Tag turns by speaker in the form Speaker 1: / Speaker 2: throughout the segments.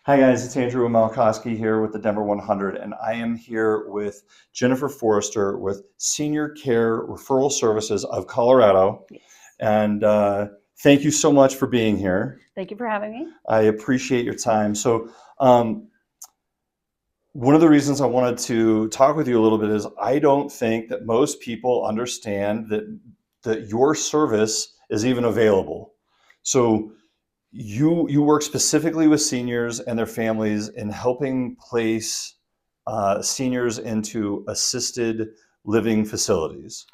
Speaker 1: Hi guys, it's Andrew Malkoski here with the Denver 100, and I am here with Jennifer Forrester with Senior Care Referral Services of Colorado.
Speaker 2: Yes.
Speaker 1: And thank you so much for being here.
Speaker 2: Thank you for having me.
Speaker 1: I appreciate your time. So, one of the reasons I wanted to talk with you a little bit is I don't think that most people understand that your service is even available. So, you work specifically with seniors and their families in helping place seniors into assisted living facilities.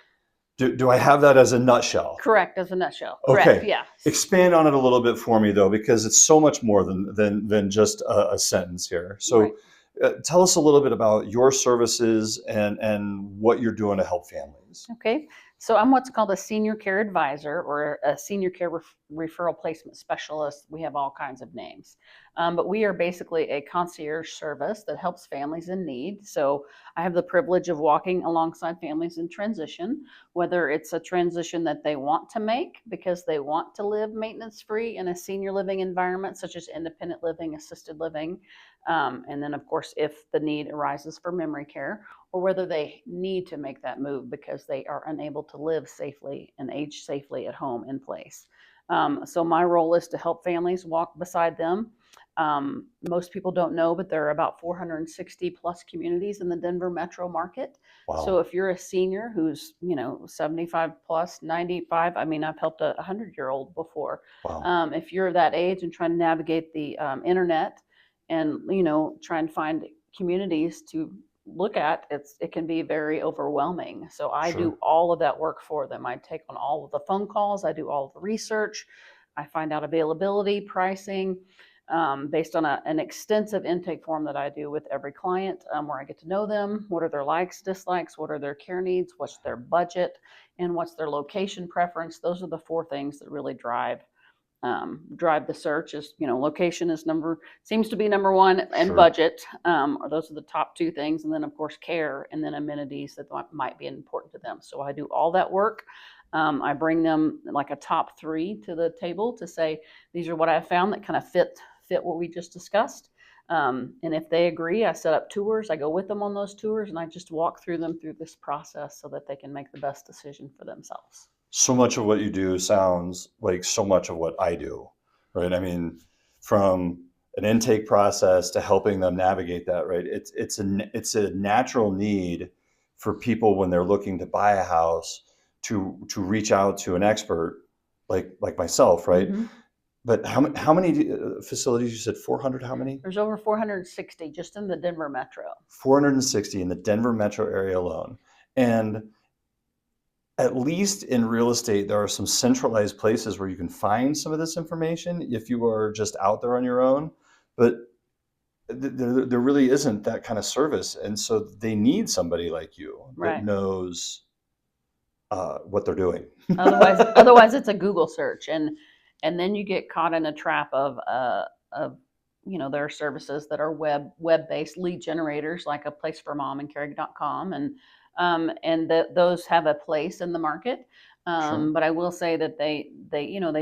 Speaker 1: Do I have that as a nutshell?
Speaker 2: Correct, as a nutshell. Correct,
Speaker 1: Okay.
Speaker 2: yeah.
Speaker 1: Expand on it a little bit for me though, because it's so much more than just a sentence here.
Speaker 2: Right.
Speaker 1: So tell us a little bit about your services and what you're doing to help families.
Speaker 2: Okay. So I'm what's called a senior care advisor or a senior care referral placement specialist. We have all kinds of names. But we are basically a concierge service that helps families in need. So I have the privilege of walking alongside families in transition, whether it's a transition that they want to make because they want to live maintenance free in a senior living environment, such as independent living, assisted living. And then, of course, if the need arises for memory care, or whether they need to make that move because they are unable to live safely and age safely at home in place. So my role is to help families walk beside them. Most people don't know, but there are about 460 plus communities in the Denver metro market.
Speaker 1: Wow.
Speaker 2: So if you're a senior who's 75 plus, 95, I mean, I've helped a 100-year-old before.
Speaker 1: Wow.
Speaker 2: If you're that age and trying to navigate the internet and try and find communities to look at, it can be very overwhelming. So I do
Speaker 1: Sure.
Speaker 2: all of that work for them. I take on all of the phone calls, I do all of the research, I find out availability, pricing, based on an extensive intake form that I do with every client, where I get to know them. What are their likes, dislikes? What are their care needs? What's their budget? And what's their location preference? Those are the four things that really drive the search. Is location is seems to be number one, and
Speaker 1: Sure.
Speaker 2: budget, or those are the top two things, and then of course care, and then amenities that might be important to them. So I do all that work. I bring them like a top three to the table to say these are what I found that kind of fit what we just discussed. And if they agree, I set up tours. I go with them on those tours, and I just walk through them through this process so that they can make the best decision for themselves.
Speaker 1: So much of what you do sounds like so much of what I do, right? I mean, from an intake process to helping them navigate that, right? It's a natural need for people when they're looking to buy a house to reach out to an expert like myself, right?
Speaker 2: Mm-hmm.
Speaker 1: But how many facilities? You said 400. How many?
Speaker 2: There's over 460 just in the Denver metro.
Speaker 1: 460 in the Denver metro area alone, and at least in real estate, there are some centralized places where you can find some of this information if you are just out there on your own. But there really isn't that kind of service. And so they need somebody like you that
Speaker 2: Right.
Speaker 1: knows what they're doing.
Speaker 2: Otherwise it's a Google search, and then you get caught in a trap of there are services that are web-based lead generators, like a place for mom and caring.com, and those have a place in the market.
Speaker 1: Sure.
Speaker 2: But I will say that they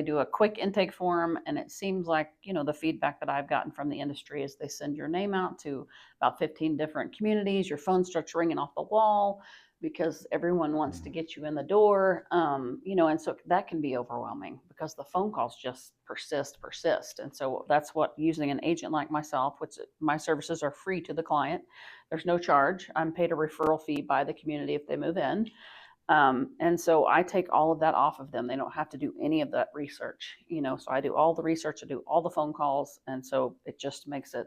Speaker 2: do a quick intake form, and it seems like the feedback that I've gotten from the industry is they send your name out to about 15 different communities. Your phone starts ringing off the wall because everyone wants to get you in the door, and so that can be overwhelming because the phone calls just persist. And so that's what using an agent like myself, which my services are free to the client. There's no charge. I'm paid a referral fee by the community if they move in. And so I take all of that off of them. They don't have to do any of that research, so I do all the research, I do all the phone calls. And so it just makes it,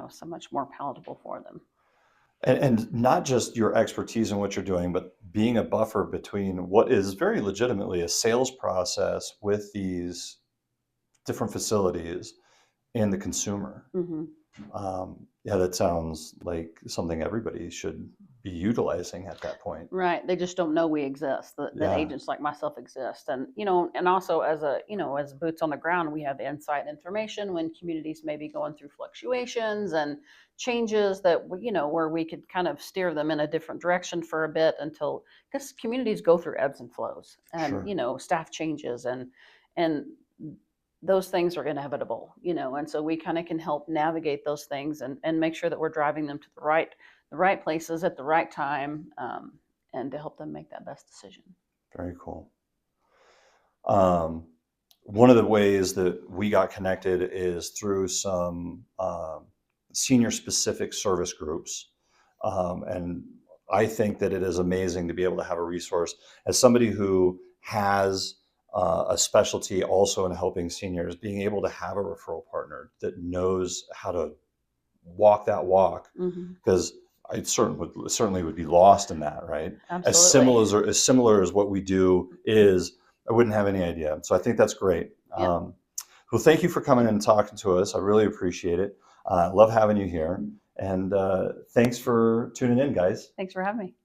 Speaker 2: so much more palatable for them.
Speaker 1: And not just your expertise in what you're doing, but being a buffer between what is very legitimately a sales process with these different facilities and the consumer.
Speaker 2: Mm-hmm.
Speaker 1: Yeah, that sounds like something everybody should be utilizing at that point.
Speaker 2: Right. They just don't know we exist, that
Speaker 1: Yeah.
Speaker 2: agents like myself exist. And, and also as boots on the ground, we have insight information when communities may be going through fluctuations and changes that, where we could kind of steer them in a different direction for a bit because communities go through ebbs and flows and,
Speaker 1: Sure.
Speaker 2: staff changes and those things are inevitable, and so we kind of can help navigate those things and make sure that we're driving them to the right places at the right time, and to help them make that best decision.
Speaker 1: Very cool. One of the ways that we got connected is through some senior specific service groups. And I think that it is amazing to be able to have a resource as somebody who has a specialty also in helping seniors, being able to have a referral partner that knows how to walk that walk,
Speaker 2: Mm-hmm.
Speaker 1: because I certainly would be lost in that, right?
Speaker 2: Absolutely.
Speaker 1: As similar as what we do is, I wouldn't have any idea. So I think that's great.
Speaker 2: Yep.
Speaker 1: Well, thank you for coming and talking to us. I really appreciate it. Love having you here. And thanks for tuning in, guys.
Speaker 2: Thanks for having me.